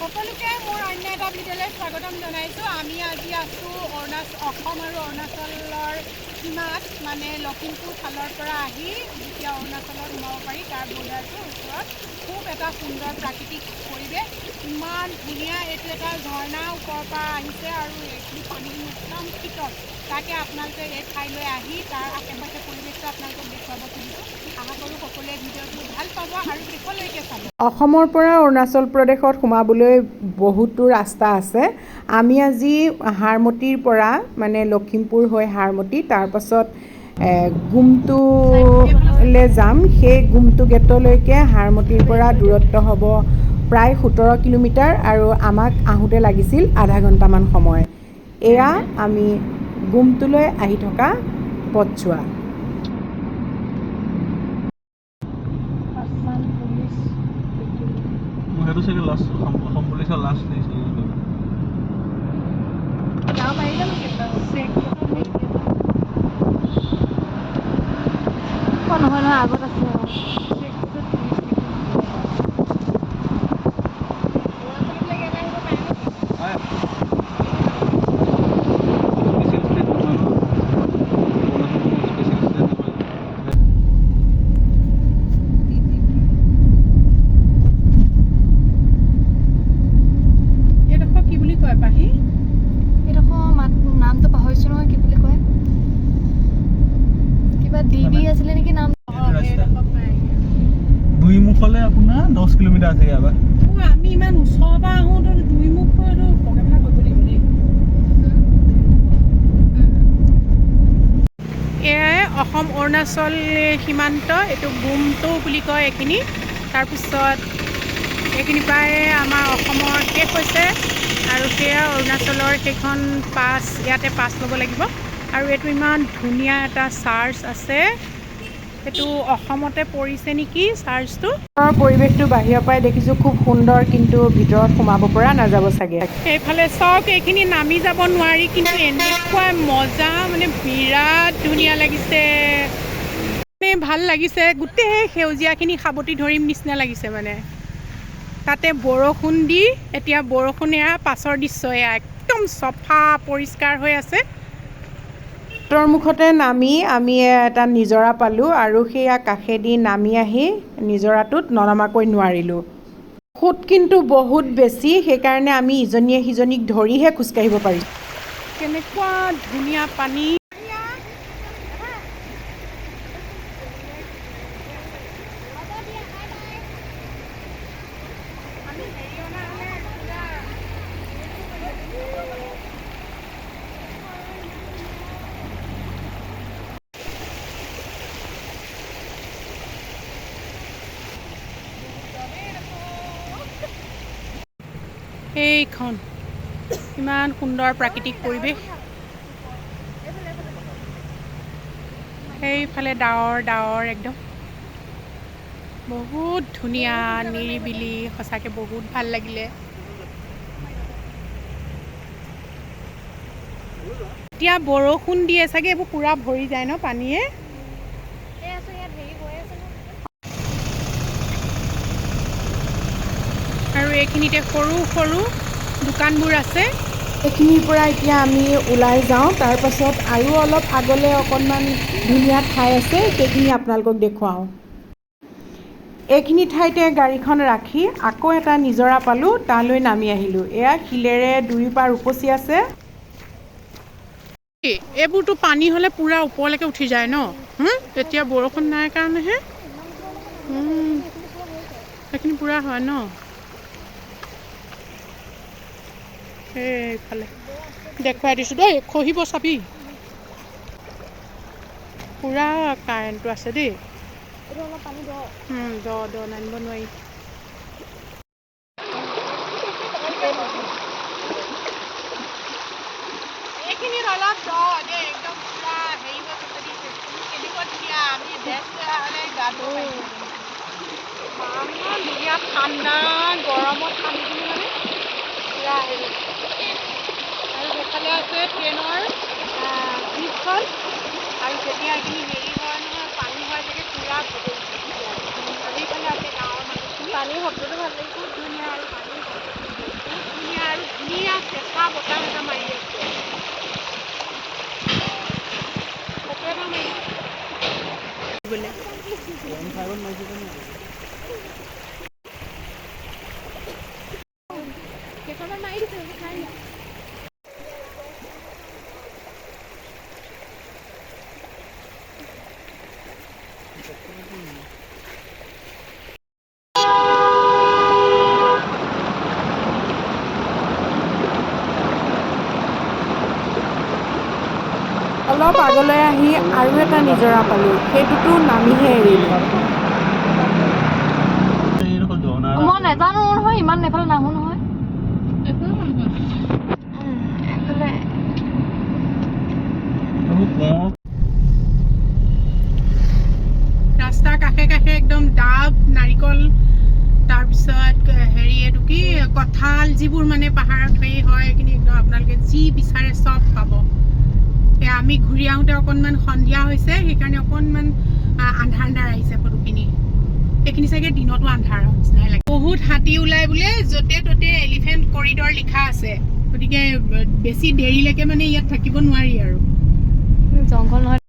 সকলোকে মোৰ অন্য এটা ভিডিঅ'লৈ স্বাগতম জনাইছোঁ। আমি আজি আছোঁ অসম আৰু অৰুণাচলৰ সীমাত, মানে লখিমপুৰ ফালৰ পৰা আহি যেতিয়া অৰুণাচলত সোমাব পাৰি তাৰ বৰ্ডাৰটোৰ ওচৰত খুব এটা সুন্দৰ প্ৰাকৃতিক পৰিৱেশ। ইমান ধুনীয়া, এইটো এটা ঝৰ্ণা ওপৰৰ পৰা আহিছে আৰু এইখিনি পানীখিনি একদম শীতল। তাকে আপোনালোকে এই ঠাইলৈ আহি তাৰ আশে পাশে পৰিৱেশটো আপোনালোকক দেখুৱাব খুজিছোঁ। আশা কৰোঁ সকলোৱে ভিডিঅ'টো ভাল পাব আৰু শেষলৈকে চাব। অসমৰ পৰা অৰুণাচল প্ৰদেশত সোমাবলৈ বহুতো ৰাস্তা আছে। আমি আজি হাৰমতিৰ পৰা মানে লখিমপুৰ হৈ হাৰমতি, তাৰপাছত গুমটোলৈ যাম। সেই গুমটো গেটলৈকে হাৰমতিৰ পৰা দূৰত্ব হ'ব প্ৰায় 17 কিলোমিটাৰ আৰু আমাক আহোঁতে লাগিছিল আধা ঘণ্টামান সময়। এয়া আমি গুমটোলৈ আহি থকা পথছোৱা। সেইটো চাগে লাষ্ট অসম পুলিচৰ লাষ্ট দিছিল। নহয় নহয়, আগত আছে। নামটো পাহৰিছোঁ নহয়, কি বুলি কয়, কিবা ডিডি আছিলে নেকি নাম। দুই মুখলে আপোনাৰ 10 কিলোমিটাৰ আছে ইয়াৰ পৰা। আমি ইমান ওচৰৰ পৰা আহোঁ, দুই মুখ প্ৰগ্ৰেম কৰিব লাগিব দেই। এয়াই অসম অৰুণাচল সীমান্ত, এইটো গুমটো বুলি কয় এইখিনি। তাৰপিছত এইখিনি প্ৰায় আমাৰ অসমৰ শেষ হৈছে আৰু সেয়া অৰুণাচলৰ সেইখন পাছ, ইয়াতে পাছ ল'ব লাগিব। আৰু এইটো ইমান ধুনীয়া এটা চাৰ্চ আছে, সেইটো অসমতে পৰিছে নেকি চাৰ্চটো। পৰিৱেশটো বাহিৰৰ পৰাই দেখিছোঁ খুব সুন্দৰ, কিন্তু ভিতৰত সোমাব পৰা নাযাব চাগে। সেইফালে চাওক, এইখিনি নামি যাব নোৱাৰি, কিন্তু এনেকুৱা মজা, মানে বিৰাট ধুনীয়া লাগিছে, মানে ভাল লাগিছে। গোটেই সেউজীয়াখিনি সাৱটি ধৰিম নিচিনা লাগিছে। মানে তাতে বৰষুণ দি, এতিয়া বৰষুণ এয়া পাছৰ দৃশ্য, এয়া একদম চফা পৰিষ্কাৰ হৈ আছে। বাটৰ মুখতে নামি আমি এটা নিজৰা পালোঁ আৰু সেয়া কাষেদি নামি আহি নিজৰাটোত ননমাকৈ নোৱাৰিলোঁ। সোঁত কিন্তু বহুত বেছি, সেইকাৰণে আমি ইজনীয়ে সিজনীক ধৰিহে খোজকাঢ়িব পাৰিছোঁ। কেনেকুৱা ধুনীয়া পানী। এইখন ইমান সুন্দৰ প্ৰাকৃতিক পৰিৱেশ। সেইফালে ডাৱৰ ডাৱৰ, একদম বহুত ধুনীয়া নিৰিবিলি, সঁচাকৈ বহুত ভাল লাগিলে। এতিয়া বৰষুণ দিয়ে চাগে, এইবোৰ পূৰা ভৰি যায় ন পানীয়ে। আৰু এইখিনিতে সৰু সৰু দোকানবোৰ আছে। এইখিনিৰ পৰা এতিয়া আমি ওলাই যাওঁ, তাৰপাছত আৰু অলপ আগলৈ অকণমান ধুনীয়া ঠাই আছে, সেইখিনি আপোনালোকক দেখুৱাওঁ। এইখিনি ঠাইতে গাড়ীখন ৰাখি আকৌ এটা নিজৰা পালোঁ, তালৈ নামি আহিলোঁ। এয়া শিলেৰে দুয়োপাৰ উপচি আছে। এইবোৰতো পানী হ'লে পূৰা ওপৰলৈকে উঠি যায় ন। এতিয়া বৰষুণ নাই কাৰণেহে সেইখিনি পূৰা হয় ন। সেইফালে দেখুৱাই দিছোঁ দেই, খহিব চাবি। পূৰা কাৰেণ্টটো আছে দেই। দ নামিব নোৱাৰি। এইখিনিত অলপ দ দেই, একদম পূৰা হেৰি হৈ গৈছে। কেনেকুৱা ধুনীয়া, আমি বেষ্ট গা ধুব পাৰিম। ইমান ধুনীয়া ঠাণ্ডা, গৰমত পানীখিনি মানে পূৰা হেৰি। আৰু সেইফালে আছে ট্ৰেইনৰ ব্ৰিজখন, আৰু যেতিয়া এইখিনি হেৰি হয় নহয়, পানী হয় চাগে পূৰা আৰু সেইফালে আছে গাঁৱৰ মানুহখিনি। পানীৰ শব্দটো ভাল লাগিছে, ধুনীয়া আৰু পানীৰ শব্দটো আৰু ধুনীয়া চেঁচা বতাহ এটা মাৰি আছে। ফটো এটা মাৰি বোলে কেইখনমান মাৰি দিছে চাই লওঁ। অলপ আগলৈ আহি আৰু এটা নিজৰা পালোঁ, সেইটোতো নামিহে এৰিলোঁ। এইডোখৰ ঝৰ্ণা এটা মই নাজানো নহয়, ইমান এইফালে নাহো নহয়। এইফালে এইবোৰ কোঁৱৰ ৰাস্তাৰ কাষে কাষে একদম ডাব, নাৰিকল, তাৰপিছত হেৰি এইটো কি কঁঠাল, যিবোৰ মানে পাহাৰত হেৰি হয় সেইখিনি একদম আপোনালোকে যি বিচাৰে চব পাব। আমি ঘূৰি আহোঁতে অকণমান সন্ধিয়া হৈছে, সেইকাৰণে অকণমান আন্ধাৰ আন্ধাৰ আহিছে ফটোখিনি। সেইখিনি চাগে দিনতো আন্ধাৰ নিচিনাই লাগে। বহুত হাতী ওলাই বোলে, য'তে ত'তে এলিফেণ্ট কৰিডৰ লিখা আছে, গতিকে বেছি দেৰিলৈকে মানে ইয়াত থাকিব নোৱাৰি আৰু। জংঘল নহয়।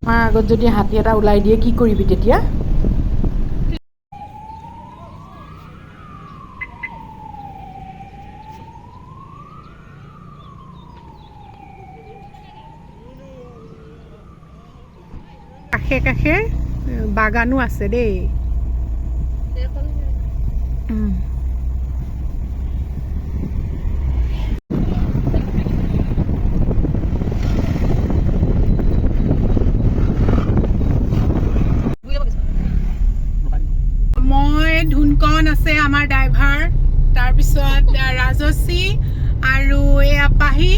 আমাৰ আগত যদি হাতী এটা ওলাই দিয়ে কি কৰিবি তেতিয়া? কাষে কাষে বাগানো আছে দেই। মই ধুনকণ আছে আমাৰ ড্ৰাইভাৰ, তাৰপিছত ৰাজশ্ৰী আৰু এয়া পাহি,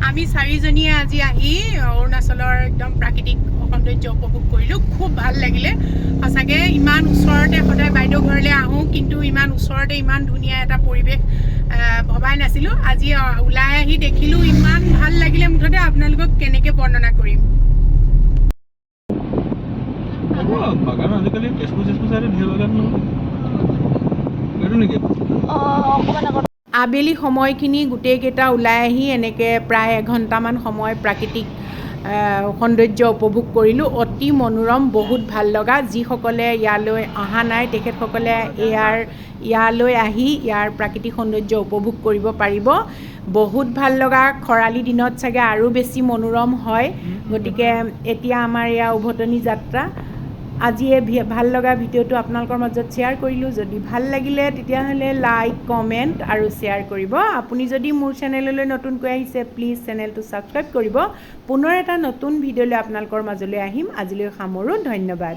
আমি চাৰিজনীয়ে আজি আহি অৰুণাচলৰ একদম প্ৰাকৃতিক সৌন্দৰ্য উপভোগ কৰিলোঁ। খুব ভাল লাগিলে সঁচাকৈ। ইমান ওচৰতে সদায় বাইদেউ ঘৰলৈ আহোঁ, কিন্তু ইমান ওচৰতে ইমান ধুনীয়া এটা পৰিৱেশ ভবাই নাছিলোঁ। আজি ওলাই আহি দেখিলোঁ, ইমান ভাল লাগিলে। মুঠতে আপোনালোকক কেনেকৈ বৰ্ণনা কৰিম। বাগান আজিকালি তেজপুৰ চাইডে ঢেৰ বাগান নহয় এইটো নেকি? অকণমান আগত আবেলি সময়খিনি গোটেইকেইটা ওলাই আহি এনেকৈ প্ৰায় এঘণ্টামান সময় প্ৰাকৃতিক সৌন্দৰ্য উপভোগ কৰিলোঁ। অতি মনোৰম, বহুত ভাল লগা। যিসকলে ইয়ালৈ অহা নাই তেখেতসকলে ইয়ালৈ আহি ইয়াৰ প্ৰাকৃতিক সৌন্দৰ্য উপভোগ কৰিব পাৰিব। বহুত ভাল লগা। খৰালি দিনত চাগে আৰু বেছি মনোৰম হয়। গতিকে এতিয়া আমাৰ এয়া উভতনি যাত্ৰা। আজি এই ভাল লগা ভিডিঅ'টো আপোনালোকৰ মাজত শ্বেয়াৰ কৰিলোঁ। যদি ভাল লাগিলে তেতিয়াহ'লে লাইক, কমেণ্ট আৰু শ্বেয়াৰ কৰিব। আপুনি যদি মোৰ চেনেললৈ নতুনকৈ আহিছে প্লিজ চেনেলটো ছাবস্ক্ৰাইব কৰিব। পুনৰ এটা নতুন ভিডিঅ'লৈ আপোনালোকৰ মাজলৈ আহিম। আজিলৈ সামৰোঁ। ধন্যবাদ।